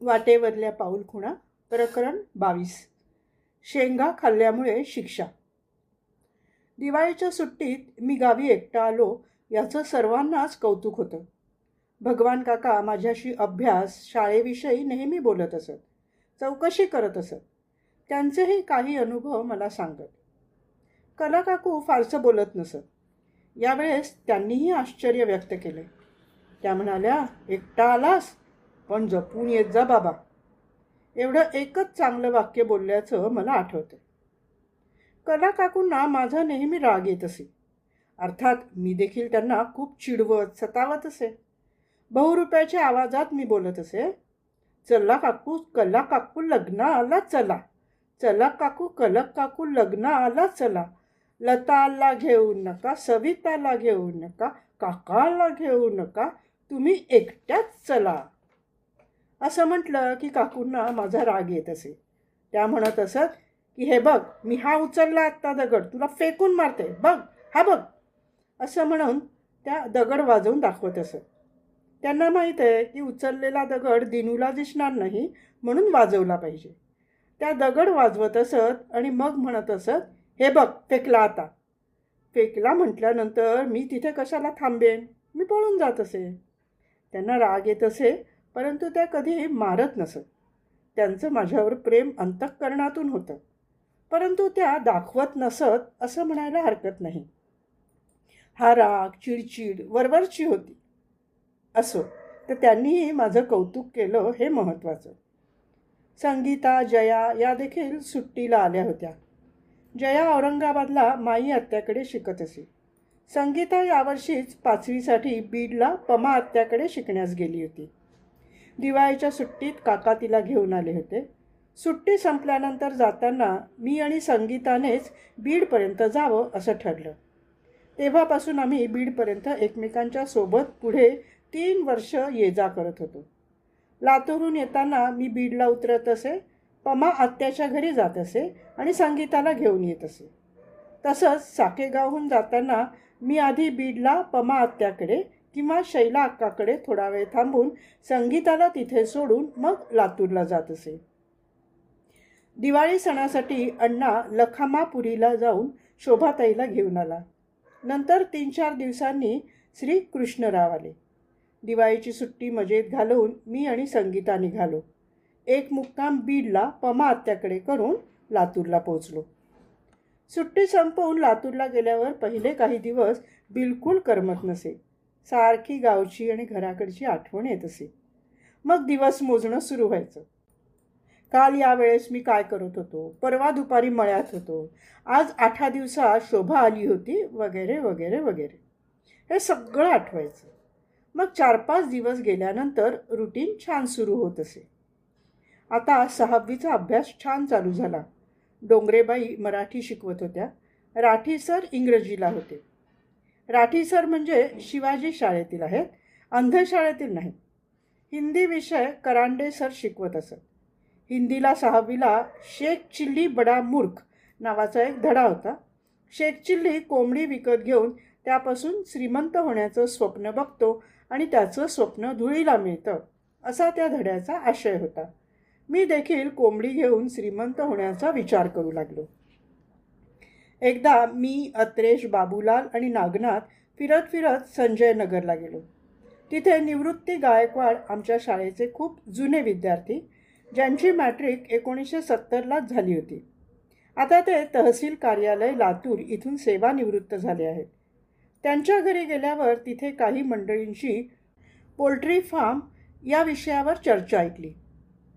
वाटेवरल्या पाऊलखुणा प्रकरण 22. शेंगा खाल्ल्यामुळे शिक्षा. दिवाळीच्या सुट्टीत मी गावी एकटा आलो याचं सर्वांनाच कौतुक होतं. भगवान काका माझ्याशी अभ्यास शाळेविषयी नेहमी बोलत असत, चौकशी करत असत. त्यांचेही काही अनुभव मला सांगत. कला काकू फारसं बोलत नसत. यावेळेस त्यांनीही आश्चर्य व्यक्त केले. त्या म्हणाल्या, एकटा आलास, पण जपून येत जा बाबा. एवढं एकच चांगलं वाक्य बोलल्याचं मला आठवतं. कला काकूंना माझा नेहमी राग येत असे. अर्थात मी देखील त्यांना खूप चिडवत सतावत असे. बहुरुपयाच्या आवाजात मी बोलत असे, चला काकू, कला काकू लग्न आला चला, चला काकू, कला काकू लग्न आला चला, लताला घेऊ नका, सविताला घेऊ नका, काकाला घेऊ नका, तुम्ही एकट्याच चला. असं म्हटलं की काकूंना माझा राग येत असे. त्या म्हणत असत की हे बघ, मी हा उचलला आत्ता दगड, तुला फेकून मारते, बघ हा बघ. असं म्हणून त्या दगड वाजवून दाखवत असत. त्यांना माहीत आहे की उचललेला दगड दिनूला दिसणार नाही, म्हणून वाजवला पाहिजे. त्या दगड वाजवत असत आणि मग म्हणत असत, हे बघ फेकला आता. फेकला म्हटल्यानंतर मी तिथे कशाला थांबेन, मी पळून जात असे. त्यांना राग येत असे, परंतु त्या कधी मारत नसत. त्यांचं माझ्यावर प्रेम अंतःकरणातून होतं, परंतु त्या दाखवत नसत असं म्हणायला हरकत नाही. हा राग, चिडचिड वरवरची होती. असो, तर त्यांनीही माझं कौतुक केलं हे महत्त्वाचं. संगीता, जया या देखील सुट्टीला आल्या होत्या. जया औरंगाबादला माई आत्याकडे शिकत असे. संगीता यावर्षीच 5वीसाठी बीडला पमा आत्याकडे शिकण्यास गेली होती. दिवाळीच्या सुट्टीत काका तिला घेऊन आले होते. सुट्टी संपल्यानंतर जाताना मी आणि संगीतानेच बीडपर्यंत जावं असं ठरलं. तेव्हापासून आम्ही बीडपर्यंत एकमेकांच्या सोबत पुढे 3 वर्ष ये जा करत होतो. लातूरहून येताना मी बीडला उतरत असे, पमा आत्याच्या घरी जात असे आणि संगीताला घेऊन येत असे. तसंच साकेगावहून जाताना मी आधी बीडला पमा आत्याकडे किंवा शैला अक्काकडे थोडा वेळ थांबून संगीताला तिथे सोडून मग लातूरला जात असे. दिवाळी सणासाठी अण्णा लखामापुरीला जाऊन शोभाताईला घेऊन आला. नंतर 3-4 दिवसांनी श्री कृष्णराव आले. दिवाळीची सुट्टी मजेत घालवून मी आणि संगीता निघालो. एक मुक्काम बीडला पमा आत्याकडे करून लातूरला पोचलो. सुट्टी संपवून लातूरला गेल्यावर पहिले काही दिवस बिलकुल करमत नसे. सारखी गावची आणि घराकडची आठवण येत असे. मग दिवस मोजणं सुरू व्हायचं. काल यावेळेस मी काय करत होतो, परवा दुपारी मळ्यात होतो, आज 8 दिवसात शोभा आली होती, वगैरे वगैरे वगैरे. हे सगळं आठवायचं. मग 4-5 दिवस गेल्यानंतर रुटीन छान सुरू होत असे. आता 6वीचा अभ्यास छान चालू झाला. डोंगरेबाई मराठी शिकवत होत्या. राठी सर इंग्रजीला होते. राठी सर म्हणजे शिवाजी शाळेतील आहेत, अंध शाळेतील नाहीत. हिंदी विषय करांडे सर शिकवत असत. हिंदीला 6वीला शेख चिल्ली बडा मूर्ख नावाचा एक धडा होता. शेख चिल्ली कोंबडी विकत घेऊन त्यापासून श्रीमंत होण्याचं स्वप्न बघतो आणि त्याचं स्वप्न धुळीला मिळतं, असा त्या धड्याचा आशय होता. मी देखील कोंबडी घेऊन श्रीमंत होण्याचा विचार करू लागलो. एकदा मी, अत्रेश, बाबूलाल आणि नागनाथ फिरत फिरत संजयनगरला गेलो. तिथे निवृत्ती गायकवाड आमच्या शाळेचे खूप जुने विद्यार्थी, ज्यांची मॅट्रिक 1970लाच झाली होती. आता ते तहसील कार्यालय लातूर इथून सेवानिवृत्त झाले आहेत. त्यांच्या घरी गेल्यावर तिथे काही मंडळींची पोल्ट्री फार्म या विषयावर चर्चा ऐकली.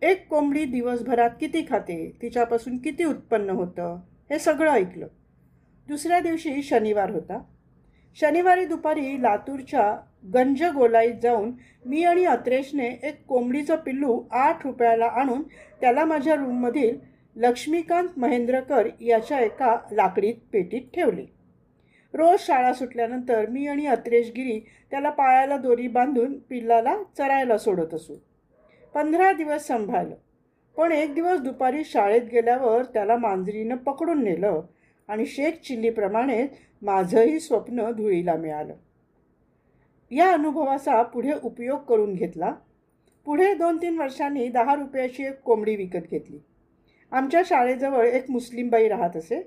एक कोंबडी दिवसभरात किती खाते, तिच्यापासून किती उत्पन्न होतं, हे सगळं ऐकलं. दुसऱ्या दिवशी शनिवार होता. शनिवारी दुपारी लातूरच्या गंजगोलाईत जाऊन मी आणि अत्रेशने एक कोंबडीचं पिल्लू 8 रुपयाला आणून त्याला माझ्या रूममधील लक्ष्मीकांत महेंद्रकर याच्या एका लाकडी पेटीत ठेवले. रोज शाळा सुटल्यानंतर मी आणि अत्रेशगिरी त्याला पायाला दोरी बांधून पिल्लाला चरायला सोडत असू. 15 दिवस सांभाळलं. पण एक दिवस दुपारी शाळेत गेल्यावर त्याला मांजरीनं पकडून नेलं आणि शेख चिल्लीप्रमाणे माझंही स्वप्न धुळीला मिळालं. या अनुभवाचा पुढे उपयोग करून घेतला. पुढे 2-3 वर्षांनी 10 रुपयाची एक कोंबडी विकत घेतली. आमच्या शाळेजवळ एक मुस्लिम बाई राहत असे.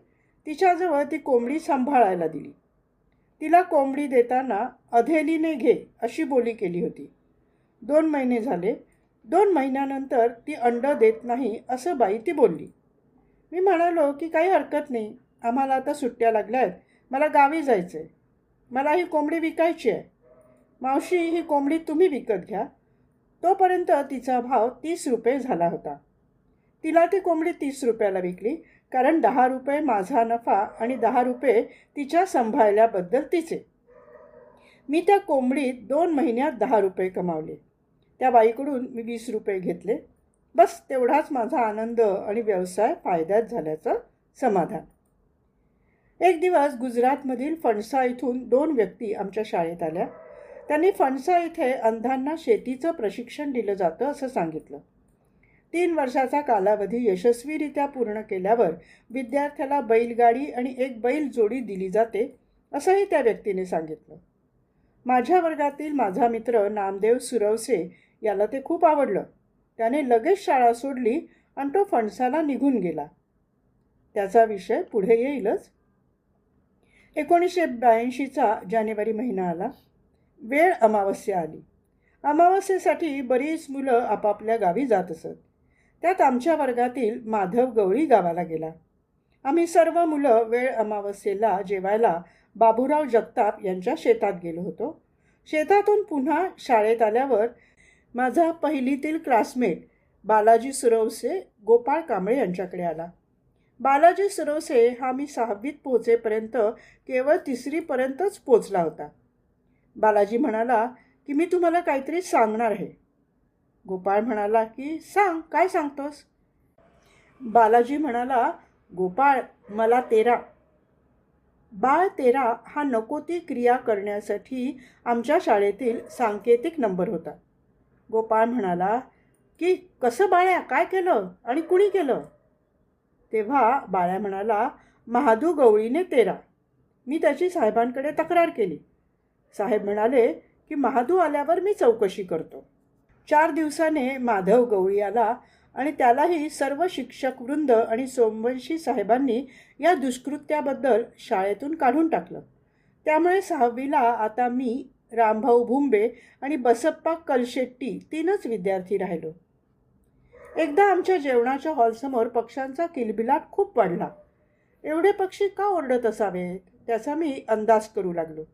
तिच्याजवळ ती कोंबडी सांभाळायला दिली. तिला कोंबडी देताना अधेलीने घे अशी बोली केली होती. 2 महिने झाले. 2 महिन्यानंतर ती अंडं देत नाही असं बाई ती बोलली. मी म्हणालो की काही हरकत नाही, आम्हाला आता सुट्ट्या लागल्या आहेत, मला गावी जायचं आहे, मला ही कोंबडी विकायची आहे. मावशी, ही कोंबडी तुम्ही विकत घ्या. तोपर्यंत तिचा भाव 30 रुपये झाला होता. तिला ती कोंबडी 30 रुपयाला विकली, कारण 10 रुपये माझा नफा आणि 10 रुपये तिच्या सांभाळल्याबद्दल तिचे. मी त्या कोंबडीत 2 महिन्यात 10 रुपये कमावले. त्या बाईकडून मी 20 रुपये घेतले. बस तेवढाच माझा आनंद आणि व्यवसाय फायद्यात झाल्याचं समाधान. एक दिवस गुजरातमधील फणसा इथून 2 व्यक्ती आमच्या शाळेत आल्या. त्यांनी फणसा इथे अंधांना शेतीचं प्रशिक्षण दिलं जातं असं सांगितलं. 3 वर्षाचा कालावधी यशस्वीरित्या पूर्ण केल्यावर विद्यार्थ्याला बैलगाडी आणि एक बैल जोडी दिली जाते असंही त्या व्यक्तीने सांगितलं. माझ्या वर्गातील माझा मित्र नामदेव सुरवसे याला ते खूप आवडलं. त्याने लगेच शाळा सोडली आणि तो फणसाला निघून गेला. त्याचा विषय पुढे येईलच. 1982चा जानेवारी महिना आला. वेळ अमावस्या आली. अमावस्येसाठी बरीच मुलं आपापल्या गावी जात असत. त्यात आमच्या वर्गातील माधव गवळी गावाला गेला. आम्ही सर्व मुलं वेळ अमावस्येला जेवायला बाबूराव जगताप यांच्या शेतात गेलो होतो. शेतातून पुन्हा शाळेत आल्यावर माझा पहिलीतील क्लासमेट बालाजी सुरवसे गोपाळ कांबळे यांच्याकडे आला. बालाजी सुरवसे हा मी 6वीत पोहोचेपर्यंत केवळ 3रीपर्यंतच पोचला होता. बालाजी म्हणाला की मी तुम्हाला काहीतरी सांगणार आहे. गोपाळ म्हणाला की सांग, काय सांगतोस? बालाजी म्हणाला, गोपाळ, मला 13. बाळ 13 हा नको ती क्रिया करण्यासाठी आमच्या शाळेतील सांकेतिक नंबर होता. गोपाळ म्हणाला की कसं बाळ्या, काय केलं आणि कुणी केलं? तेव्हा बाळ्या म्हणाला, महादू गवळीने 13. मी त्याची साहेबांकडे तक्रार केली. साहेब म्हणाले की महादू आल्यावर मी चौकशी करतो. 4 दिवसाने माधव गवळी आला आणि त्यालाही सर्व शिक्षकवृंद आणि सोमवंशी साहेबांनी या दुष्कृत्याबद्दल शाळेतून काढून टाकलं. त्यामुळे 6वीला आता मी, रामभाऊ भुंबे आणि बसप्पा कलशेट्टी 3च विद्यार्थी राहिलो. एकदा आमच्या जेवणाच्या हॉलसमोर पक्ष्यांचा किलबिलाट खूप वाढला. एवढे पक्षी का ओरडत असावेत त्याचा मी अंदाज करू लागलो.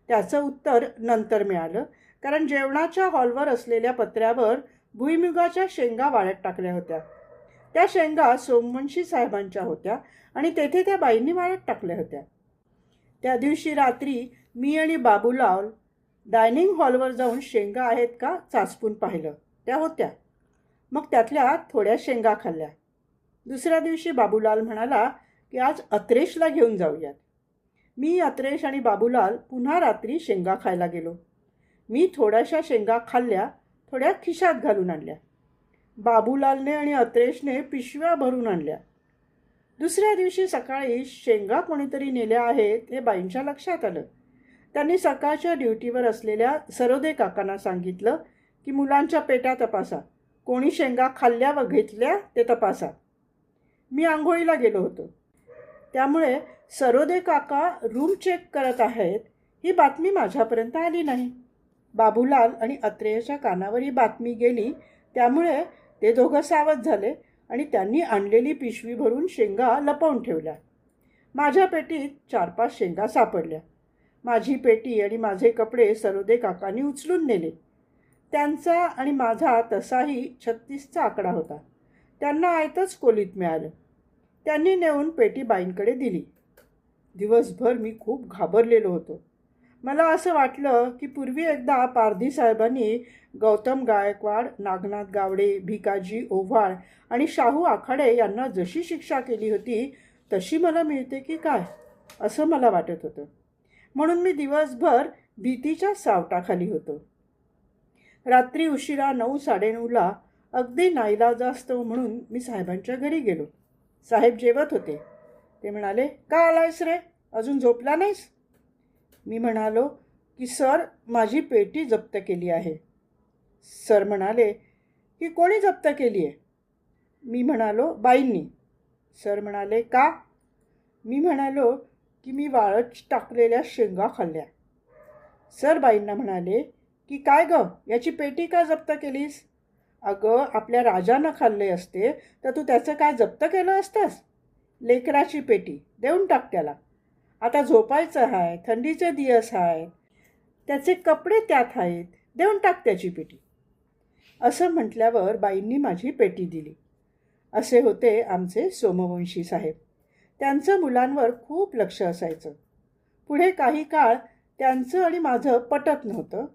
त्याचं उत्तर नंतर मिळालं, कारण जेवणाच्या हॉलवर असलेल्या पत्र्यावर भुईमुगाच्या शेंगा वाळत टाकल्या होत्या. त्या शेंगा सोमवंशी साहेबांच्या होत्या आणि तेथे त्या बाईंनी वाळत टाकल्या होत्या. त्या दिवशी रात्री मी आणि बाबूलाल डायनिंग हॉलवर जाऊन शेंगा आहेत का चाचपून पाहिलं. त्या होत्या. मग त्यातल्या थोड्या शेंगा खाल्ल्या. दुसऱ्या दिवशी बाबूलाल म्हणाला की आज अत्रेशला घेऊन जाऊयात. मी, अत्रेश आणि बाबूलाल पुन्हा रात्री शेंगा खायला गेलो. मी थोड्याशा शेंगा खाल्ल्या, थोड्या खिशात घालून आणल्या. बाबूलालने आणि अत्रेशने पिशव्या भरून आणल्या. दुसऱ्या दिवशी सकाळी शेंगा कोणीतरी नेल्या आहेत हे बाईंच्या लक्षात आलं. त्यांनी सकाळच्या ड्युटीवर असलेल्या सरोदे काकांना सांगितलं की मुलांच्या पेट्या तपासा, कोणी शेंगा खाल्ल्या व घेतल्या ते तपासा. मी आंघोळीला गेलो होतो, त्यामुळे सरोदे काका रूम चेक करत आहेत ही बातमी माझ्यापर्यंत आली नाही. बाबूलाल आणि अत्रेयच्या कानावर ही बातमी गेली, त्यामुळे ते दोघं सावध झाले आणि त्यांनी आणलेली पिशवी भरून शेंगा लपवून ठेवल्या. माझ्या पेटीत 4-5 शेंगा सापडल्या. माझी पेटी आणि माझे कपडे सरोदे काकांनी उचलून नेले. त्यांचा आणि माझा तसाही 36चा आकडा होता. त्यांना आयतच खोलीत मिळालं. त्यांनी नेऊन पेटी बाईंकडे दिली. दिवसभर मी खूप घाबरलेलो होतो. मला असं वाटलं की पूर्वी एकदा पारधी साहेबांनी गौतम गायकवाड, नागनाथ गावडे, भिकाजी ओव्हाळ आणि शाहू आखाडे यांना जशी शिक्षा केली होती तशी मला मिळते की काय, असं मला वाटत होतं. म्हणून मी दिवसभर भीतीच्या सावटाखाली होतो. रात्री उशिरा 9-9:30ला अगदी नाईलाजास्तव म्हणून मी साहेबांच्या घरी गेलो. साहेब जेवत होते. ते म्हणाले, का आलायस रे, अजून झोपला नाहीस? मी म्हणालो की सर, माझी पेटी जप्त केली आहे. सर म्हणाले, की कोणी जप्त केली आहे? मी म्हणालो, बाईंनी. सर म्हणाले, का? मी म्हणालो की मी वाळत टाकलेल्या शेंगा खाल्ल्या. सर बाईंना म्हणाले की काय गं, याची पेटी का जप्त केलीस? अगं, आपल्या राजानं खाल्ले असते तर तू त्याचं काय जप्त केलं असतंस? लेकराची पेटी देऊन टाक त्याला. आता झोपायचं आहे, थंडीचे दिवस आहेत, त्याचे कपडे त्यात आहेत, देऊन टाक त्याची पेटी. असं म्हटल्यावर बाईंनी माझी पेटी दिली. असे होते आमचे सोमवंशी साहेब. त्यांचं मुलांवर खूप लक्ष असायचं. पुढे काही काळ त्यांचं आणि माझं पटत नव्हतं.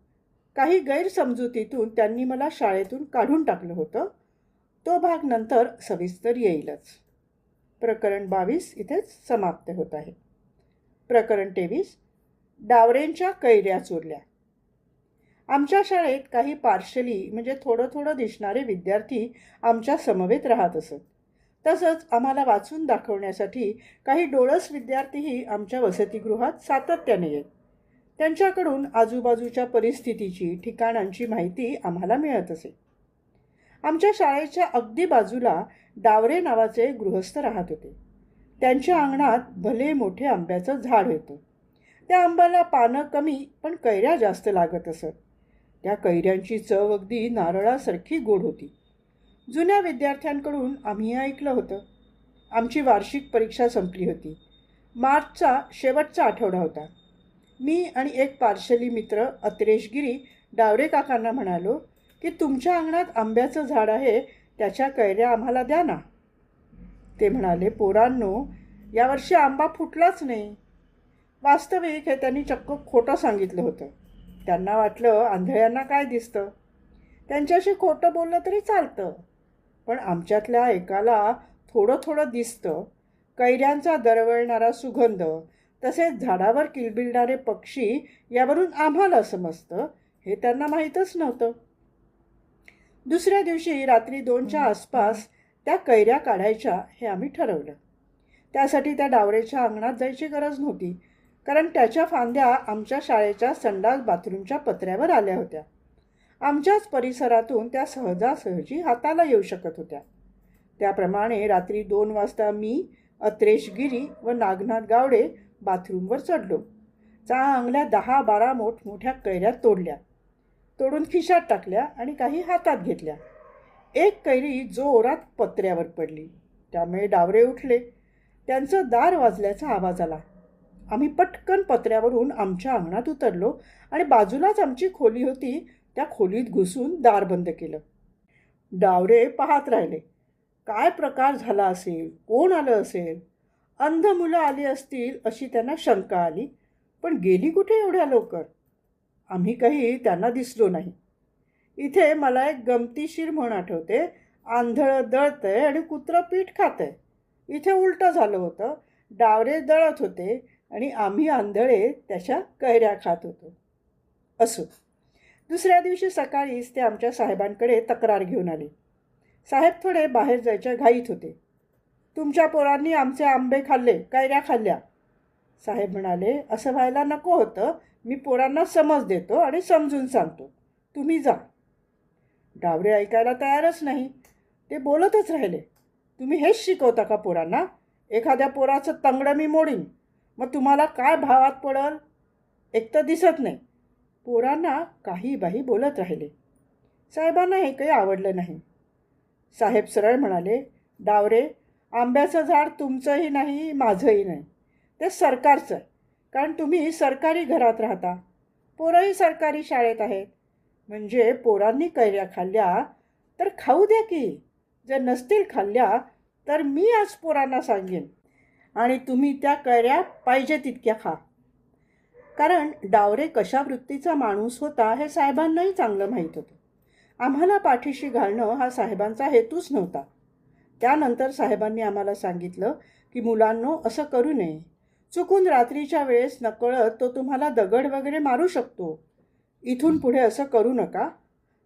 काही गैरसमजुतीतून त्यांनी मला शाळेतून काढून टाकलं होतं. तो भाग नंतर सविस्तर येईलच. प्रकरण 22 इथेच समाप्त होत आहे. प्रकरण 23, डावरेंच्या कैऱ्या चोरल्या. आमच्या शाळेत काही पार्शली म्हणजे थोडं थोडं दिसणारे विद्यार्थी आमच्या समवेत राहत असत. तसंच आम्हाला वाचून दाखवण्यासाठी काही डोळस विद्यार्थीही आमच्या वसतिगृहात सातत्याने येत. त्यांच्याकडून आजूबाजूच्या परिस्थितीची, ठिकाणांची माहिती आम्हाला मिळत असे. आमच्या शाळेच्या अगदी बाजूला डावरे नावाचे गृहस्थ राहत होते. त्यांच्या अंगणात भले मोठे आंब्याचं झाड होतं. त्या आंब्याला पानं कमी पण कैऱ्या जास्त लागत असत. त्या कैऱ्यांची चव अगदी नारळासारखी गोड होती. जुन्या विद्यार्थ्यांकडून आम्ही ऐकलं होतं. आमची वार्षिक परीक्षा संपली होती. मार्चचा शेवटचा आठवडा होता. मी आणि एक पार्शली मित्र अत्रेशगिरी डावरे काकांना म्हणालो की तुमच्या अंगणात आंब्याचं झाड आहे, त्याच्या कैऱ्या आम्हाला द्या ना. ते म्हणाले, पोरांनो, यावर्षी आंबा फुटलाच नाही. वास्तविक हे त्यांनी चक्क खोटं सांगितलं होतं. त्यांना वाटलं आंधळ्यांना काय दिसतं, त्यांच्याशी खोटं बोललं तरी चालतं. पण आमच्यातल्या एकाला थोडं थोडं दिसतं. कैऱ्यांचा दरवळणारा सुगंध, तसेच झाडावर किलबिलणारे पक्षी, यावरून आम्हाला समजतं. हे त्यांना माहीतच नव्हतं. दुसऱ्या दिवशी रात्री 2च्या आसपास त्या कैऱ्या काढायच्या हे आम्ही ठरवलं. त्यासाठी त्या डावरेच्या अंगणात जायची गरज नव्हती, कारण त्याच्या फांद्या आमच्या शाळेच्या संडास बाथरूमच्या पत्र्यावर आल्या होत्या. आमच्याच परिसरातून त्या सहजासहजी हाताला येऊ शकत होत्या. त्याप्रमाणे रात्री 2 वाजता मी, अत्रेशगिरी व नागनाथ गावडे बाथरूमवर चढलो. चांगल्या 10-12 मोठमोठ्या कैऱ्या तोडल्या. तोडून खिशात टाकल्या आणि काही हातात घेतल्या. एक कैरी जोरात पत्र्यावर पडली. त्यामुळे डावरे उठले. त्यांचं दार वाजल्याचा आवाज आला. आम्ही पटकन पत्र्यावरून आमच्या अंगणात उतरलो आणि बाजूलाच आमची खोली होती, त्या खोलीत घुसून दार बंद केलं. डावरे पाहत राहिले. काय प्रकार झाला असेल, कोण आलं असेल? अंध मुलं आली असतील अशी त्यांना शंका आली. पण गेली कुठे एवढ्या लवकर? आम्ही काही त्यांना दिसलो नाही. इथे मला एक गमतीशीर म्हण आठवते, आंधळं दळतंय आणि कुत्रं पीठ खातंय. इथे उलटं झालं होतं. डावरे दळत होते आणि आम्ही आंधळे त्याच्या कैऱ्या खात होतो. असो, दुसऱ्या दिवशी सकाळीच ते आमच्या साहेबांकडे तक्रार घेऊन आले. साहेब थोडे बाहेर जायच्या घाईत होते. तुमच्या पोरांनी आमचे आंबे खाल्ले, कैऱ्या खाल्ल्या. साहेब म्हणाले, असं व्हायला नको होतं. मी पोरांना समज देतो आणि समजून सांगतो. तुम्ही जा. डावरे ऐकायला तयारच नाही. ते बोलतच राहिले. तुम्ही हेच शिकवता का पोरांना? एखाद्या पोराचं तंगडं मी मोडीन, मग तुम्हाला काय भावात पडल? एक तर दिसत नाही. पोरांना काही बाही बोलत राहिले. साहेबांना हे काही आवडलं नाही. साहेब सरळ म्हणाले, डावरे, आंब्याचं झाड तुमचंही नाही, माझंही नाही. ते सरकारचं आहे, कारण तुम्ही सरकारी घरात राहता. पोरंही सरकारी शाळेत आहेत. म्हणजे पोरांनी कैऱ्या खाल्ल्या तर खाऊ द्या की. जर नसतील खाल्ल्या तर मी आज पोरांना सांगेन आणि तुम्ही त्या कैऱ्या पाहिजे तितक्या खा. कारण डावरे कशा वृत्तीचा माणूस होता हे साहेबांनाही चांगलं माहीत होतं. आम्हाला पाठीशी घालणं हा साहेबांचा हेतूच नव्हता. त्यानंतर साहेबांनी आम्हाला सांगितलं की मुलांनो, असं करू नये. चुकून रात्रीच्या वेळेस नकळत तो तुम्हाला दगड वगैरे मारू शकतो. इथून पुढे असं करू नका.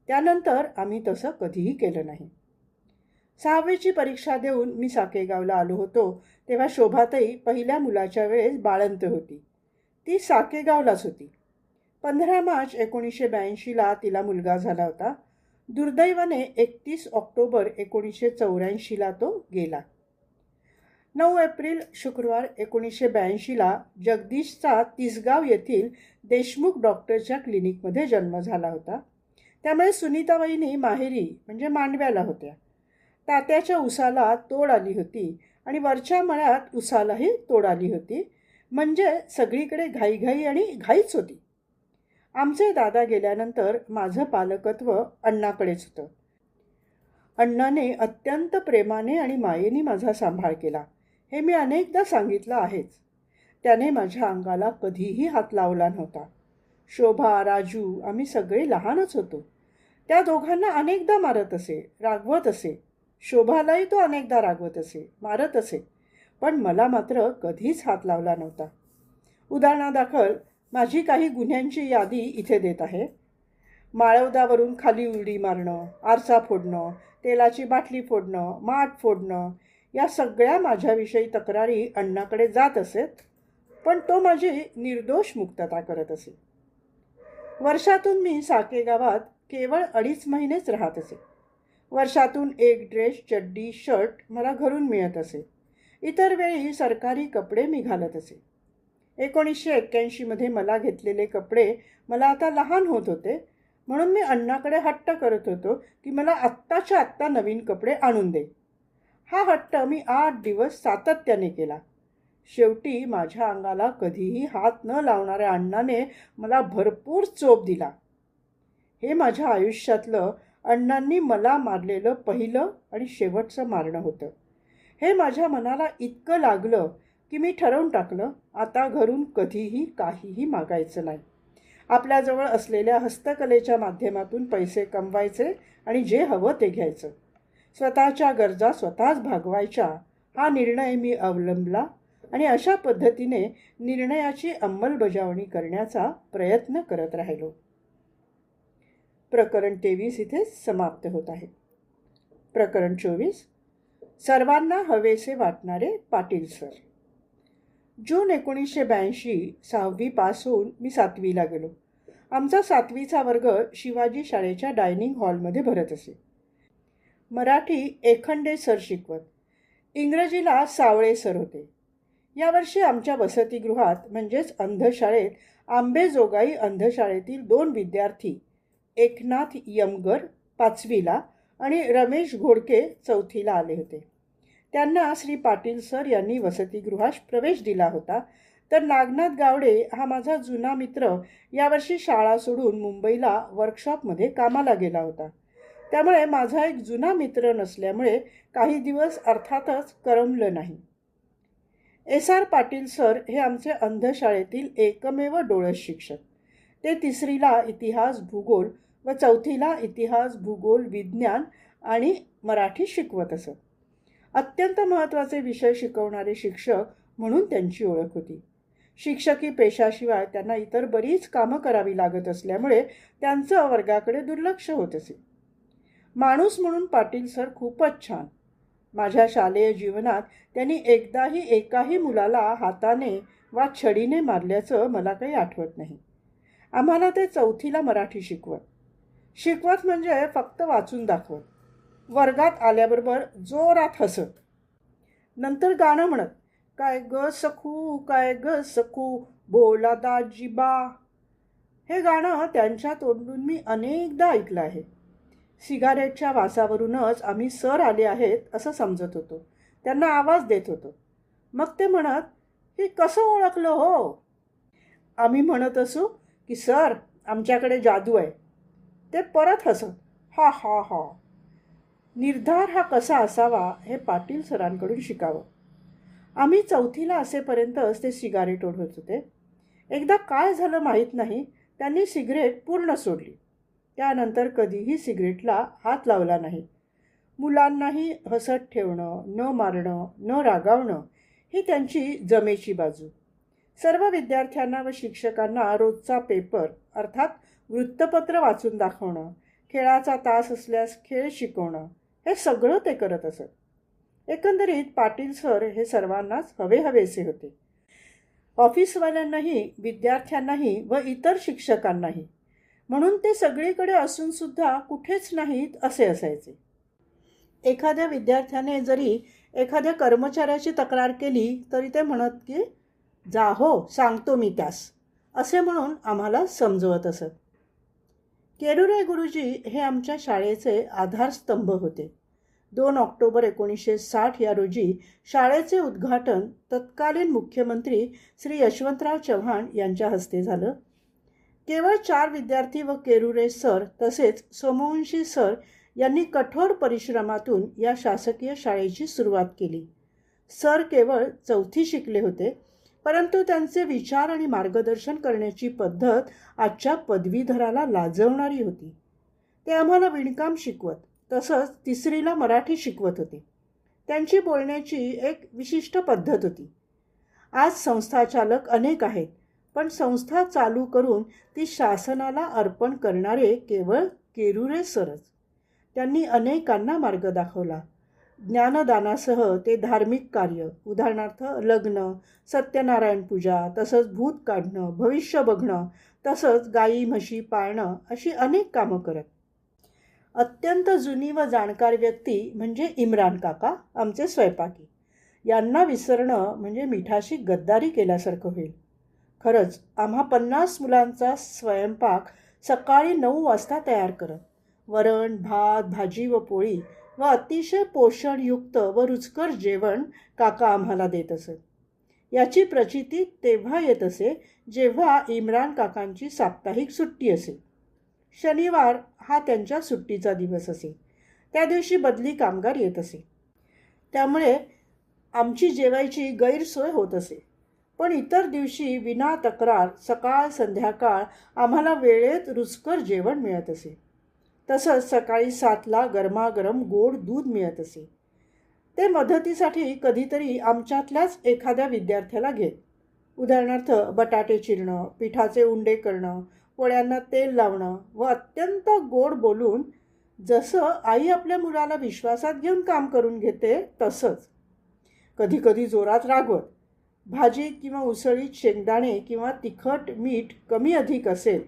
त्यानंतर आम्ही तसं कधीही केलं नाही. 6वीची परीक्षा देऊन मी साकेगावला आलो होतो, तेव्हा शोभाताई पहिल्या मुलाच्या वेळेस बाळंत होती. ती साकेगावलाच होती. 15 मार्च 1982ला तिला मुलगा झाला होता. दुर्दैवाने 31 ऑक्टोबर 1984ला तो गेला. 9 एप्रिल शुक्रवार 1982ला जगदीशचा तिसगाव येथील देशमुख डॉक्टरच्या क्लिनिकमध्ये जन्म झाला होता. त्यामुळे सुनीता वहिनी माहेरी म्हणजे मांडव्याला होत्या. तात्याच्या उसाला तोड आली होती आणि वरच्या मळ्यात उसालाही तोड आली होती. म्हणजे सगळीकडे घाईघाई आणि घाईच होती. आमचे दादा गेल्यानंतर माझं पालकत्व अण्णाकडेच होतं. अण्णाने अत्यंत प्रेमाने आणि मायेने माझा सांभाळ केला. हे मी अनेकदा सांगितलं आहेच. त्याने माझ्या अंगाला कधीही हात लावला नव्हता. शोभा, राजू आम्ही सगळे लहानच होतो. त्या दोघांना अनेकदा मारत असे, रागवत असे. शोभालाही तो अनेकदा रागवत असे, मारत असे. पण मला मात्र कधीच हात लावला नव्हता. उदाहरणादाखल माझी काही गुन्ह्यांची यादी इथे देत आहे. माळवदावरून खाली उडी मारणं, आरसा फोडणं, तेलाची बाटली फोडणं, माठ फोडणं या सगळ्या माझ्याविषयी तक्रारी अण्णाकडे जात असेत. पण तो माझी निर्दोष मुक्तता करत असे. वर्षातून मी साके गावात केवळ 2.5 महिनेच राहत असे. वर्षातून एक ड्रेस, चड्डी, शर्ट मला घरून मिळत असे. इतर वेळी सरकारी कपडे मी घालत असे. 1981मध्ये मला घेतलेले कपडे मला आता लहान होत होते. म्हणून मी अण्णाकडे हट्ट करत होतो की मला आत्ताच्या आत्ता नवीन कपडे आणून दे. हा हट्ट मी 8 दिवस सातत्याने केला. शेवटी माझ्या अंगाला कधीही हात न लावणाऱ्या अण्णाने मला भरपूर चोप दिला. हे माझ्या आयुष्यातलं अण्णांनी मला मारलेलं पहिलं आणि शेवटचं मारणं होतं. हे माझ्या मनाला इतकं लागलं की मी ठरवून टाकलं, आता घरून कधीही काहीही मागायचं नाही. आपल्याजवळ असलेल्या हस्तकलेच्या माध्यमातून पैसे कमवायचे आणि जे हवं ते घ्यायचं. स्वतःच्या गरजा स्वतःच भागवायच्या हा निर्णय मी अवलंबला आणि अशा पद्धतीने निर्णयाची अंमलबजावणी करण्याचा प्रयत्न करत राहिलो. प्रकरण 23 इथे समाप्त होत आहे. प्रकरण 24. सर्वांना हवेसे वाटणारे पाटील सर. जून 1982 6वी पास होऊन मी 7वीला गेलो. आमचा 7वीचा वर्ग शिवाजी शाळेच्या डायनिंग हॉलमध्ये भरत असे. मराठी एखंडे सर शिकवत. इंग्रजीला सावळे सर होते. यावर्षी आमच्या वसतिगृहात म्हणजेच अंधशाळेत आंबेजोगाई अंधशाळेतील 2 विद्यार्थी एकनाथ यमगर 5वीला आणि रमेश घोडके 4थीला आले होते. त्यांना श्री पाटील सर यांनी वसतिगृहास प्रवेश दिला होता. तर नागनाथ गावडे हा माझा जुना मित्र यावर्षी शाळा सोडून मुंबईला वर्कशॉपमध्ये कामाला गेला होता. त्यामुळे माझा एक जुना मित्र नसल्यामुळे काही दिवस अर्थातच करमलं नाही. SR पाटील सर हे आमचे अंधशाळेतील एकमेव डोळस शिक्षक. ते 3रीला इतिहास भूगोल व 4थीला इतिहास भूगोल विज्ञान आणि मराठी शिकवत असत. अत्यंत महत्त्वाचे विषय शिकवणारे शिक्षक म्हणून त्यांची ओळख होती. शिक्षकी पेशाशिवाय त्यांना इतर बरीच कामं करावी लागत असल्यामुळे त्यांचं वर्गाकडे दुर्लक्ष होत असे. माणूस म्हणून पाटील सर खूपच छान. माझ्या शालेय जीवनात त्यांनी एकदाही एकाही मुलाला हाताने वा छडीने मारल्याचं मला काही आठवत नाही. आम्हाला ते 4थीला मराठी शिकवत म्हणजे फक्त वाचून दाखवत. वर्गात आल्याबरोबर जोरात हसत. नंतर गाणं म्हणत, काय ग सखू बोला दाजीबा. हे गाणं त्यांच्या तोंडून मी अनेकदा ऐकलं आहे. सिगारेटच्या वासावरूनच आम्ही सर आले आहेत असं समजत होतो. त्यांना आवाज देत होतो. मग ते म्हणत, हे कसं ओळखलं हो? आम्ही म्हणत असू की सर आमच्याकडे जादू आहे. ते परत हसत, हा हा हा. निर्धार हा कसा असावा हे पाटील सरांकडून शिकावं. आम्ही 4थीला असेपर्यंतच ते सिगारेट ओढत होते. एकदा काय झालं माहीत नाही, त्यांनी सिगरेट पूर्ण सोडली. त्यानंतर कधीही सिगरेटला हात लावला नाही. मुलांनाही हसत ठेवणं, न मारणं, न रागावणं ही त्यांची जमेची बाजू. सर्व विद्यार्थ्यांना व शिक्षकांना रोजचा पेपर अर्थात वृत्तपत्र वाचून दाखवणं, खेळाचा तास असल्यास खेळ शिकवणं हे सगळं ते करत असत. एकंदरीत पाटील सर हे सर्वांनाच हवेसे होते. ऑफिसवाल्यांनाही, विद्यार्थ्यांनाही व इतर शिक्षकांनाही. म्हणून ते सगळीकडे असूनसुद्धा कुठेच नाहीत असे असायचे. एखाद्या विद्यार्थ्याने जरी एखाद्या कर्मचाऱ्याची तक्रार केली तरी ते म्हणत की जा हो, सांगतो मी त्यास, असे म्हणून आम्हाला समजवत असत. केरुरे गुरुजी हे आमच्या शाळेचे आधारस्तंभ होते. 2 ऑक्टोबर 1960 या रोजी शाळेचे उद्घाटन तत्कालीन मुख्यमंत्री श्री यशवंतराव चव्हाण यांच्या हस्ते झालं. केवळ 4 विद्यार्थी व केरुरे सर तसेच सोमवंशी सर यांनी कठोर परिश्रमातून या शासकीय शाळेची सुरुवात केली. सर केवळ 4थी शिकले होते, परंतु त्यांचे विचार आणि मार्गदर्शन करण्याची पद्धत आजच्या पदवीधराला लाजवणारी होती. ते आम्हाला विणकाम शिकवत, तसंच 3रीला मराठी शिकवत होते. त्यांची बोलण्याची एक विशिष्ट पद्धत होती. आज संस्थाचालक अनेक आहेत, पण संस्था चालू करून ती शासनाला अर्पण करणारे केवळ केरुरे सरच. त्यांनी अनेकांना मार्ग दाखवला. ज्ञानदानासह ते धार्मिक कार्य, उदाहरणार्थ लग्न, सत्यनारायण पूजा, तसंच भूत काढणं, भविष्य बघणं, तसंच गाई म्हशी पाळणं अशी अनेक कामं करत. अत्यंत जुनी व जाणकार व्यक्ती म्हणजे इम्रान काका, आमचे स्वयंपाकी. यांना विसरणं म्हणजे मिठाशी गद्दारी केल्यासारखं होईल. खरंच आम्हा 50 मुलांचा स्वयंपाक सकाळी 9 वाजता तयार करत. वरण, भात, भाजी व पोळी व अतिशय पोषणयुक्त व रुचकर जेवण काका आम्हाला देत असत. याची प्रचिती तेव्हा येत असे जेव्हा इम्रान काकांची साप्ताहिक सुट्टी असे. शनिवार हा त्यांच्या सुट्टीचा दिवस असे. त्या दिवशी बदली कामगार येत असे. त्यामुळे आमची जेवायची गैरसोय होत असे. पण इतर दिवशी विना तक्रार सकाळ संध्याकाळ आम्हाला वेळेत रुचकर जेवण मिळत असे. तसंच सकाळी 7ला गरमागरम गोड दूध मिळत असे. ते मदतीसाठी कधीतरी आमच्यातल्याच एखाद्या विद्यार्थ्याला घेत. उदाहरणार्थ बटाटे चिरणं, पिठाचे उंडे करणं, पोळ्यांना तेल लावणं व अत्यंत गोड बोलून, जसं आई आपल्या मुलाला विश्वासात घेऊन काम करून घेते तसंच. कधीकधी जोरात रागवत. भाजीत किंवा उसळीत शेंगदाणे किंवा तिखट मीठ कमी अधिक असेल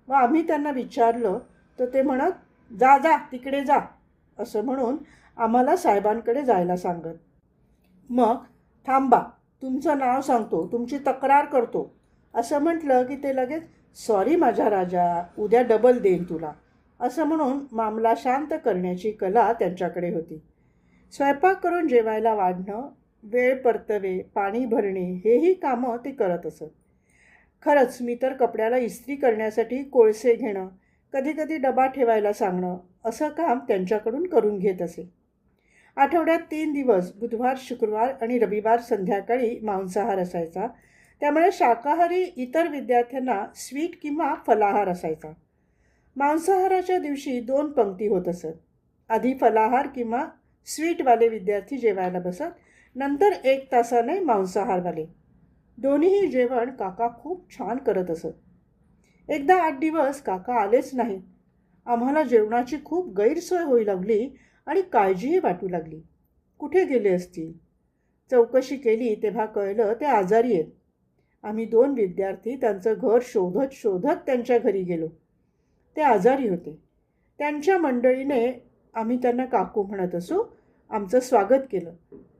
व आम्ही त्यांना विचारलं तर ते म्हणत जा जा तिकडे जा, असं म्हणून आम्हाला साहेबांकडे जायला सांगत. मग थांबा, तुमचं नाव सांगतो, तुमची तक्रार करतो, असं म्हटलं की ते लगेच सॉरी माझ्या राजा, उद्या डबल देईन तुला, असं म्हणून मामला शांत करण्याची कला त्यांच्याकडे होती. स्वयंपाक करून जेवायला वाढणं, वेळ परतवे, पाणी भरणे हेही कामं ते करत असत. खरंच मी तर कपड्याला इस्त्री करण्यासाठी कोळसे घेणं, कधीकधी डबा ठेवायला सांगणं असं काम त्यांच्याकडून करून घेत असे. आठवड्यात 3 दिवस बुधवार, शुक्रवार आणि रविवार संध्याकाळी मांसाहार असायचा. त्यामुळे शाकाहारी इतर विद्यार्थ्यांना स्वीट किंवा फलाहार असायचा. मांसाहाराच्या दिवशी 2 पंक्ती होत असत. आधी फलाहार किंवा स्वीटवाले विद्यार्थी जेवायला बसत, नंतर 1 तासाने मांसाहारवाले. दोन्हीही जेवण काका खूप छान करत असत. एकदा 8 दिवस काका आलेच नाहीत. आम्हाला जेवणाची खूप गैरसोय होऊ लागली आणि काळजीही वाटू लागली. कुठे गेले असतील? चौकशी केली तेव्हा कळलं ते आजारी आहेत. आम्ही 2 विद्यार्थी त्यांचं घर शोधत शोधत त्यांच्या घरी गेलो. ते आजारी होते. त्यांच्या मंडळीने, आम्ही त्यांना काकू म्हणत असू, आमचं स्वागत केलं.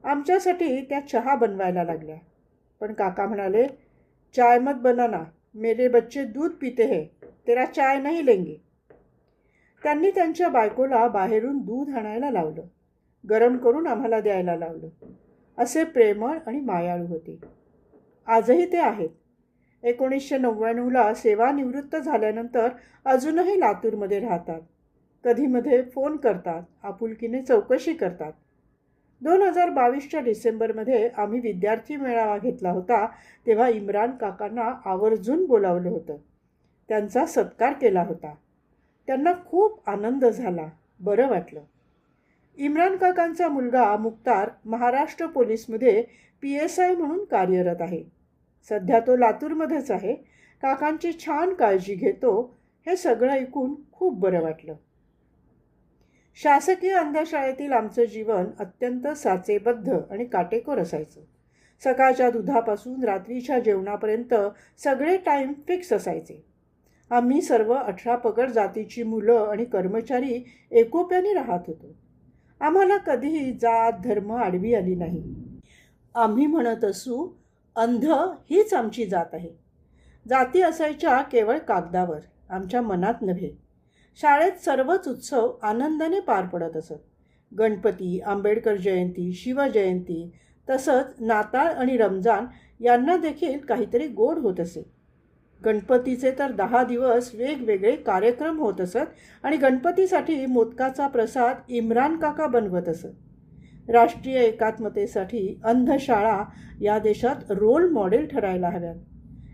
आमच्यासाठी त्या चहा बनवायला लागल्या. पण काका म्हणाले, चाय मत बनाना, मेरे बच्चे दूध पीते हैं, तेरा चाय नहीं लेंगे. त्यांनी त्यांच्या बायकोला बाहेरून दूध आणायला लावलं, गरम करून आम्हाला द्यायला लावलं. असे प्रेमळ आणि मायाळू होते. आजही ते आहेत. 1999ला सेवानिवृत्त झाल्यानंतर अजूनही लातूरमध्ये राहतात. कधीमध्ये फोन करतात, आपुलकीने चौकशी करतात. 2022च्या डिसेंबरमध्ये आम्ही विद्यार्थी मेळावा घेतला होता, तेव्हा इम्रान काकांना आवर्जून बोलावलं होतं. त्यांचा सत्कार केला होता. त्यांना खूप आनंद झाला, बरं वाटलं. इम्रान काकांचा मुलगा मुक्तार महाराष्ट्र पोलीसमध्ये PSI म्हणून कार्यरत आहे. सध्या तो लातूरमध्येच आहे. काकांची छान काळजी घेतो. हे सगळं ऐकून खूप बरं वाटलं. शासकीय अंधशाळेतील आमचं जीवन अत्यंत साचेबद्ध आणि काटेकोर असायचं. सकाळच्या दुधापासून रात्रीच्या जेवणापर्यंत सगळे टाईम फिक्स असायचे. आम्ही सर्व 18 पगड जातीची मुलं आणि कर्मचारी एकोप्याने राहत होतो. आम्हाला कधीही जात धर्म आडवी आली नाही. आम्ही म्हणत असू, अंध हीच आमची जात आहे. जाती असायच्या केवळ कागदावर, आमच्या मनात नव्हे. शाळेत सर्वच उत्सव आनंदाने पार पडत असत. गणपती, आंबेडकर जयंती, शिवजयंती, तसंच नाताळ आणि रमजान यांना देखील काहीतरी गोड होत असे. गणपतीचे तर 10 दिवस वेगवेगळे कार्यक्रम होत असत आणि गणपतीसाठी मोदकाचा प्रसाद इम्रान काका बनवत असत. राष्ट्रीय एकात्मतेसाठी अंधशाळा या देशात रोल मॉडेल ठरायला हव्यात.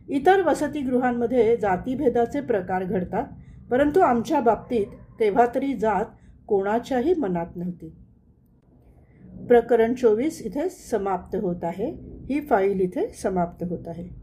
इतर वसतिगृहांमध्ये जातीभेदाचे प्रकार घडतात, परंतु आमच्या बाबतीत तेव्हा तरी जात कोणाच्याही मनात नव्हती. प्रकरण 24 इथे समाप्त होत आहे. ही फाईल इथे समाप्त होत आहे.